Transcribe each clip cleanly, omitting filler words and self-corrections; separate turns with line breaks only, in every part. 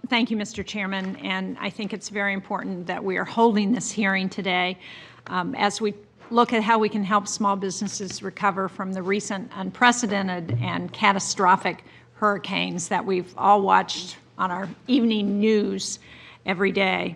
Thank you, Mr. Chairman, and I think it's very important that we are holding this hearing today as we look at how we can help small businesses recover from the recent unprecedented and catastrophic hurricanes that we've all watched on our evening news every day.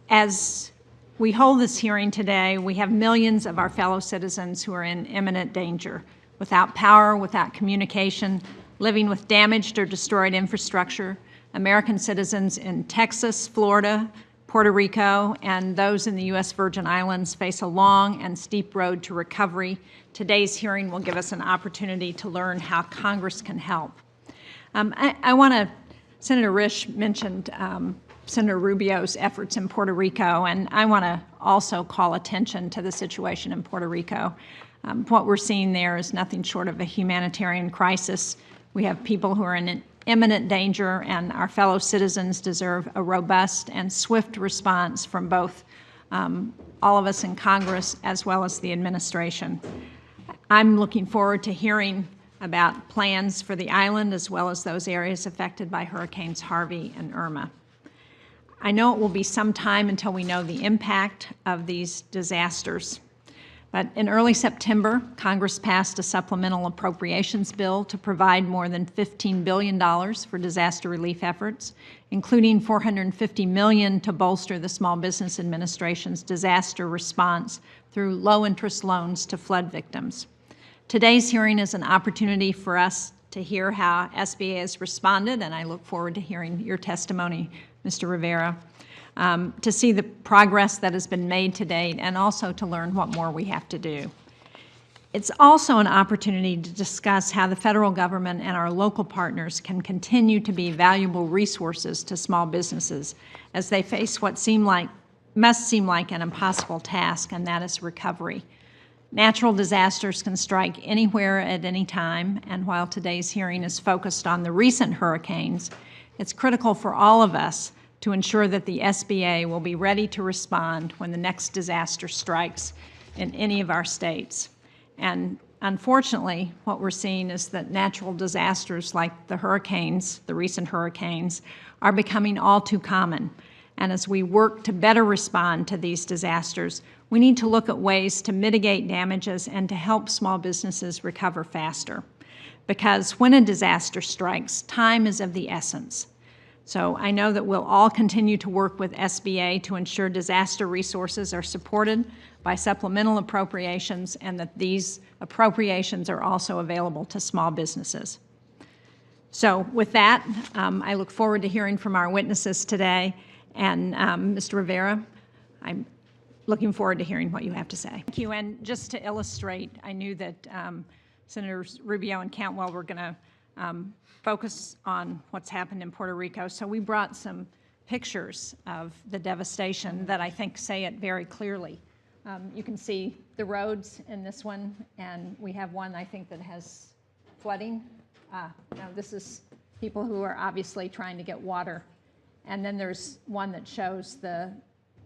As we hold this hearing today, we have millions of our fellow citizens who are in imminent danger, without power, without communication, living with damaged or destroyed infrastructure. American citizens in Texas, Florida, Puerto Rico, and those in the U.S. Virgin Islands face a long and steep road to recovery. Today's hearing will give us an opportunity to learn how Congress can help. Senator Risch mentioned Senator Rubio's efforts in Puerto Rico, and I want to also call attention to the situation in Puerto Rico. What we're seeing there is nothing short of a humanitarian crisis. We have people who are in imminent danger, and our fellow citizens deserve a robust and swift response from both all of us in Congress as well as the administration. I'm looking forward to hearing about plans for the island as well as those areas affected by Hurricanes Harvey and Irma. I know it will be some time until we know the impact of these disasters. But in early September, Congress passed a supplemental appropriations bill to provide more than $15 billion for disaster relief efforts, including $450 million to bolster the Small Business Administration's disaster response through low-interest loans to flood victims. Today's hearing is an opportunity for us to hear how SBA has responded, and I look forward to hearing your testimony, Mr. Rivera. To see the progress that has been made to date and also to learn what more we have to do. It's also an opportunity to discuss how the federal government and our local partners can continue to be valuable resources to small businesses as they face what must seem like an impossible task, and that is recovery. Natural disasters can strike anywhere at any time, and while today's hearing is focused on the recent hurricanes, it's critical for all of us to ensure that the SBA will be ready to respond when the next disaster strikes in any of our states. And unfortunately, what we're seeing is that natural disasters like the hurricanes, the recent hurricanes, are becoming all too common. And as we work to better respond to these disasters, we need to look at ways to mitigate damages and to help small businesses recover faster. Because when a disaster strikes, time is of the essence. So I know that we'll all continue to work with SBA to ensure disaster resources are supported by supplemental appropriations and that these appropriations are also available to small businesses. So with that, I look forward to hearing from our witnesses today. And Mr. Rivera, I'm looking forward to hearing what you have to say. Thank you. And just to illustrate, I knew that Senators Rubio and Cantwell were going to focus on what's happened in Puerto Rico. So we brought some pictures of the devastation that I think say it very clearly. You can see the roads in this one, and we have one, I think, that has flooding. Now this is people who are obviously trying to get water. And then there's one that shows the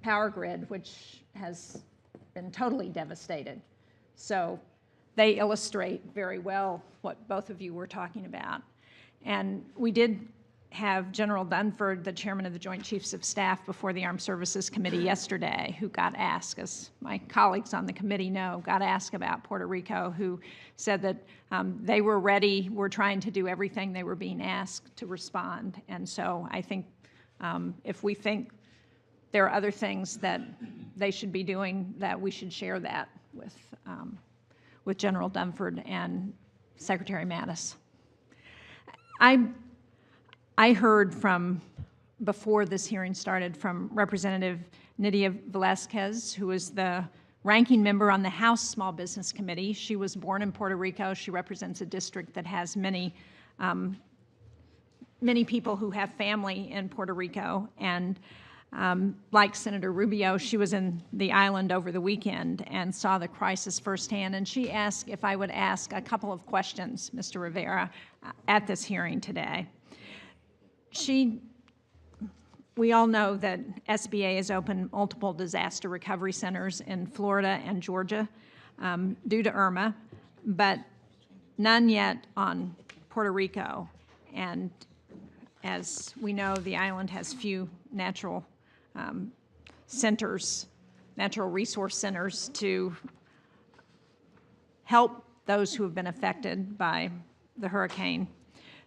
power grid, which has been totally devastated. So they illustrate very well what both of you were talking about. And we did have General Dunford, the chairman of the Joint Chiefs of Staff, before the Armed Services Committee yesterday, who got asked, as my colleagues on the committee know, got asked about Puerto Rico, who said that they were ready, were trying to do everything they were being asked to respond. And so I think if we think there are other things that they should be doing, that we should share that with General Dunford and Secretary Mattis. I heard from, before this hearing started, from Representative Nydia Velázquez, who is the ranking member on the House Small Business Committee. She was born in Puerto Rico. She represents a district that has many people who have family in Puerto Rico. And like Senator Rubio, she was in the island over the weekend and saw the crisis firsthand. And she asked if I would ask a couple of questions, Mr. Rivera, at this hearing today. We all know that SBA has opened multiple disaster recovery centers in Florida and Georgia due to Irma, but none yet on Puerto Rico. And as we know, the island has few natural centers, natural resource centers to help those who have been affected by the hurricane.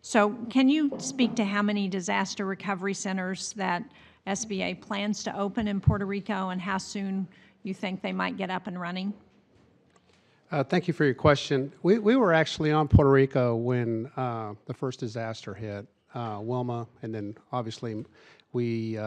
So can you speak to how many disaster recovery centers that SBA plans to open in Puerto Rico and how soon you think they might get up and running?
Thank you for your question. We were actually on Puerto Rico when the first disaster hit, Wilma, and then obviously we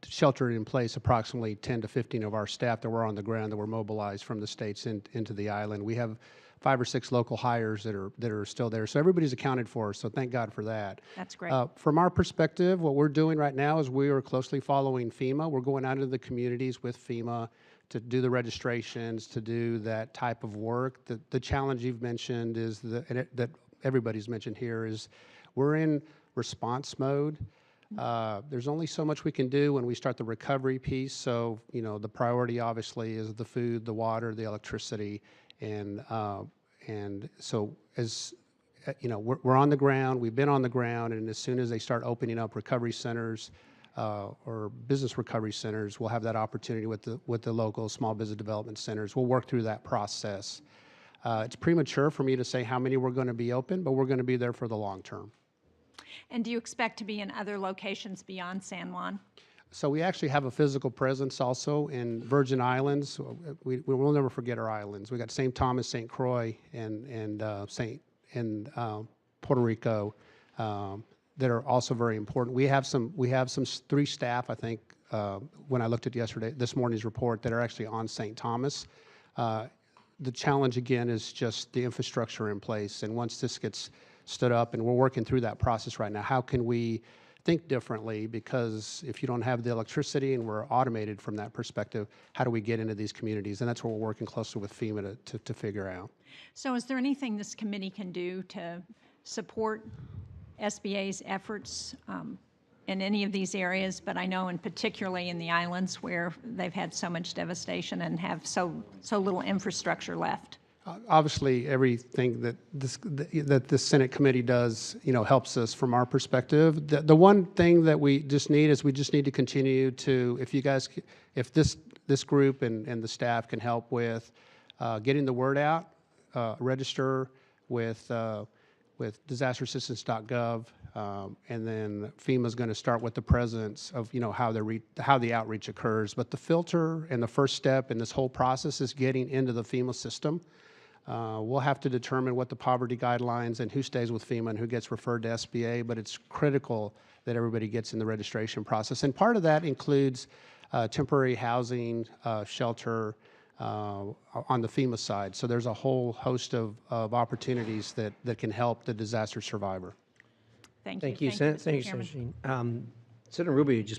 sheltered in place approximately 10 to 15 of our staff that were on the ground that were mobilized from the states into the island. We have 5 or 6 local hires that are still there, so everybody's accounted for. So thank God for that.
That's great.
From our perspective, what we're doing right now is we are closely following FEMA. We're going out into the communities with FEMA to do the registrations, to do that type of work. The challenge you've mentioned is that everybody's mentioned here is we're in response mode. There's only so much we can do when we start the recovery piece. So, you know, the priority obviously is the food, the water, the electricity, and so as you know, we're on the ground. We've been on the ground, and as soon as they start opening up recovery centers or business recovery centers, we'll have that opportunity with the local small business development centers. We'll work through that process. It's premature for me to say how many we're going to be open, but we're going to be there for the long term.
And do you expect to be in other locations beyond San Juan?
So we actually have a physical presence also in Virgin Islands. We will never forget our islands. We got St. Thomas, St. Croix, and Puerto Rico that are also very important. We have some 3 staff, I think, when I looked at this morning's report, that are actually on St. Thomas. The challenge again is just the infrastructure in place, and once this gets stood up, and we're working through that process right now, how can we think differently? Because if you don't have the electricity and we're automated from that perspective, how do we get into these communities? And that's what we're working closely with FEMA to figure out.
So is there anything this committee can do to support SBA's efforts in any of these areas? But I know in particularly in the islands where they've had so much devastation and have so little infrastructure left.
Obviously, everything that the Senate committee does, you know, helps us from our perspective. The one thing that we just need to continue to, if this group and the staff can help with getting the word out, register with disasterassistance.gov, and then FEMA's going to start with the presence of, you know, how the outreach occurs. But the filter and the first step in this whole process is getting into the FEMA system. We'll have to determine what the poverty guidelines and who stays with FEMA and who gets referred to SBA, but it's critical that everybody gets in the registration process. And part of that includes temporary housing, shelter on the FEMA side. So there's a whole host of opportunities that can help the disaster survivor.
Thank you.
Thank you, Senator Shaheen. Senator Rubio just